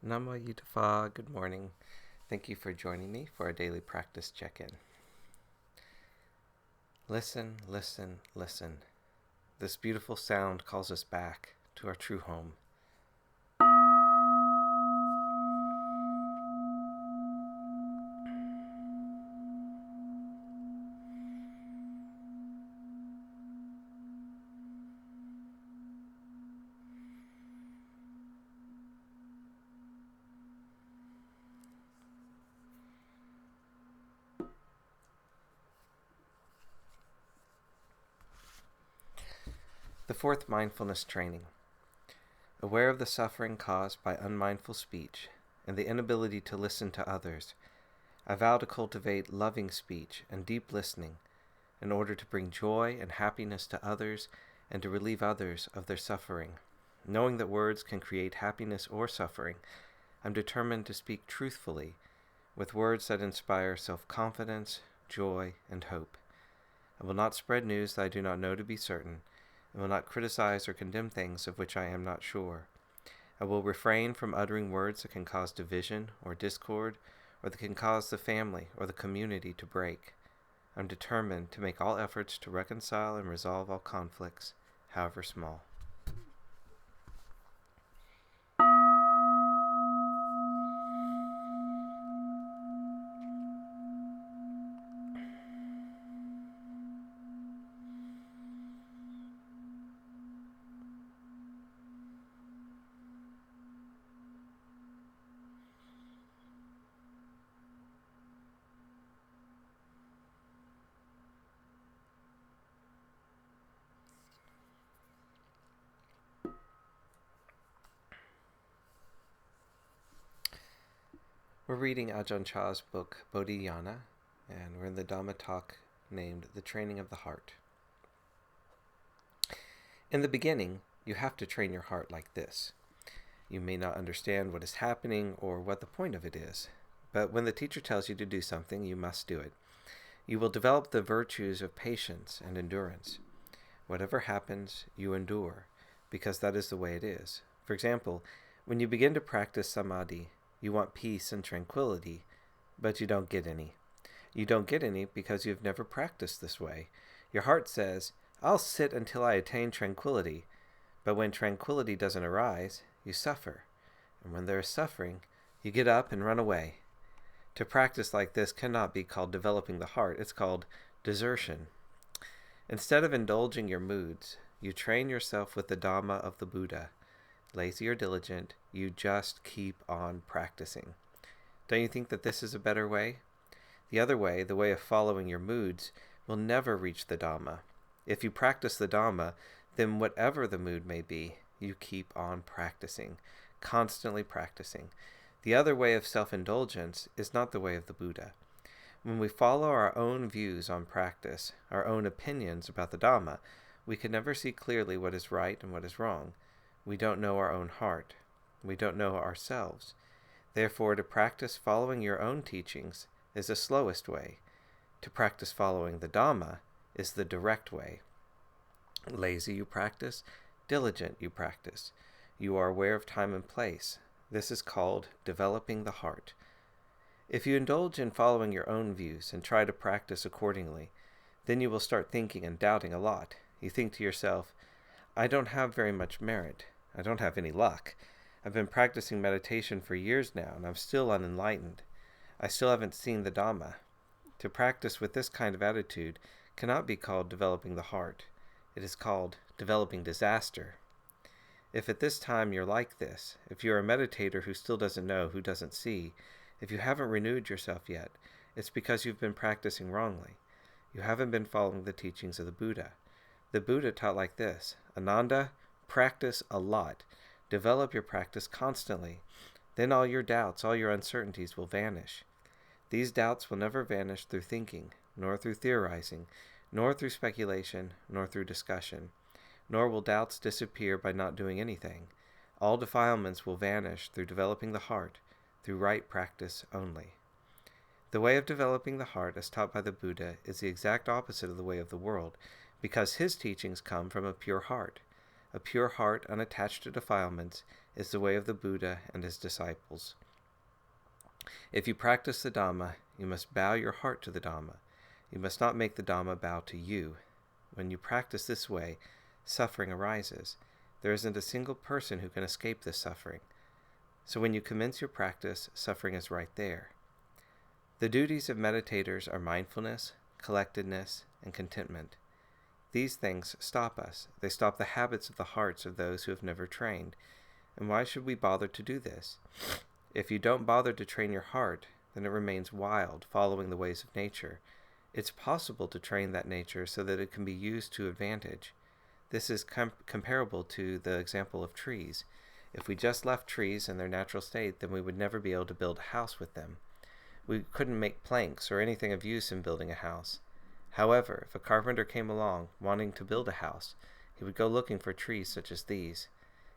Nammo, good morning. Thank you for joining me for a daily practice check-in. Listen, listen, listen. This beautiful sound calls us back to our true home. The fourth mindfulness training. Aware of the suffering caused by unmindful speech and the inability to listen to others, I vow to cultivate loving speech and deep listening in order to bring joy and happiness to others and to relieve others of their suffering. Knowing that words can create happiness or suffering, I'm determined to speak truthfully with words that inspire self-confidence, joy, and hope. I will not spread news that I do not know to be certain, and will not criticize or condemn things of which I am not sure. I will refrain from uttering words that can cause division or discord, or that can cause the family or the community to break. I'm determined to make all efforts to reconcile and resolve all conflicts, however small. We're reading Ajahn Chah's book, Bodhinyana, and we're in the Dhamma talk named The Training of the Heart. In the beginning, you have to train your heart like this. You may not understand what is happening or what the point of it is, but when the teacher tells you to do something, you must do it. You will develop the virtues of patience and endurance. Whatever happens, you endure, because that is the way it is. For example, when you begin to practice samadhi, you want peace and tranquility, but you don't get any. You don't get any because you've never practiced this way. Your heart says, I'll sit until I attain tranquility, but when tranquility doesn't arise, you suffer. And when there is suffering, you get up and run away. To practice like this cannot be called developing the heart, it's called desertion. Instead of indulging your moods, you train yourself with the Dhamma of the Buddha. Lazy or diligent, you just keep on practicing. Don't you think that this is a better way? The other way, the way of following your moods, will never reach the Dhamma. If you practice the Dhamma, then whatever the mood may be, you keep on practicing, constantly practicing. The other way of self-indulgence is not the way of the Buddha. When we follow our own views on practice, our own opinions about the Dhamma, we can never see clearly what is right and what is wrong. We don't know our own heart. We don't know ourselves. Therefore, to practice following your own teachings is the slowest way. To practice following the Dhamma is the direct way. Lazy you practice, diligent you practice. You are aware of time and place. This is called developing the heart. If you indulge in following your own views and try to practice accordingly, then you will start thinking and doubting a lot. You think to yourself, I don't have very much merit. I don't have any luck. I've been practicing meditation for years now, and I'm still unenlightened. I still haven't seen the Dhamma. To practice with this kind of attitude cannot be called developing the heart. It is called developing disaster. If at this time you're like this, if you're a meditator who still doesn't know, who doesn't see, if you haven't renewed yourself yet, it's because you've been practicing wrongly. You haven't been following the teachings of the Buddha. The Buddha taught like this, Ananda, practice a lot. Develop your practice constantly. Then all your doubts, all your uncertainties will vanish. These doubts will never vanish through thinking, nor through theorizing, nor through speculation, nor through discussion. Nor will doubts disappear by not doing anything. All defilements will vanish through developing the heart, through right practice only. The way of developing the heart as taught by the Buddha is the exact opposite of the way of the world, because his teachings come from a pure heart. A pure heart unattached to defilements is the way of the Buddha and his disciples. If you practice the Dhamma, you must bow your heart to the Dhamma. You must not make the Dhamma bow to you. When you practice this way, suffering arises. There isn't a single person who can escape this suffering. So when you commence your practice, suffering is right there. The duties of meditators are mindfulness, collectedness, and contentment. These things stop us. They stop the habits of the hearts of those who have never trained. And why should we bother to do this? If you don't bother to train your heart, then it remains wild, following the ways of nature. It's possible to train that nature so that it can be used to advantage. This is comparable to the example of trees. If we just left trees in their natural state, then we would never be able to build a house with them. We couldn't make planks or anything of use in building a house. However, if a carpenter came along wanting to build a house, he would go looking for trees such as these.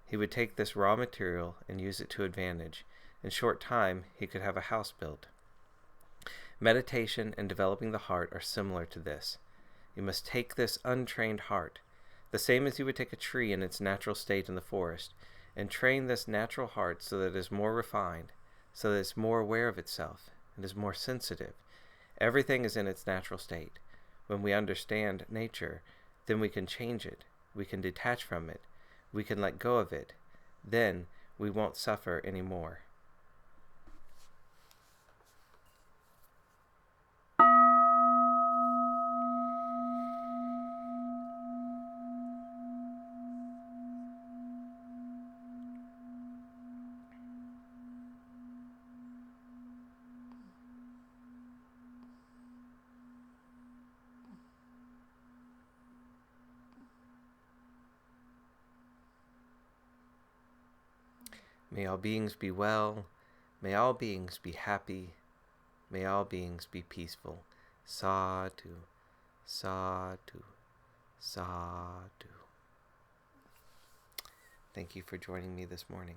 He would take this raw material and use it to advantage. In short time, he could have a house built. Meditation and developing the heart are similar to this. You must take this untrained heart, the same as you would take a tree in its natural state in the forest, and train this natural heart so that it is more refined, so that it is more aware of itself, and is more sensitive. Everything is in its natural state. When we understand nature, then we can change it. We can detach from it. We can let go of it. Then we won't suffer anymore. May all beings be well. May all beings be happy. May all beings be peaceful. Sadhu, sadhu, sadhu. Thank you for joining me this morning.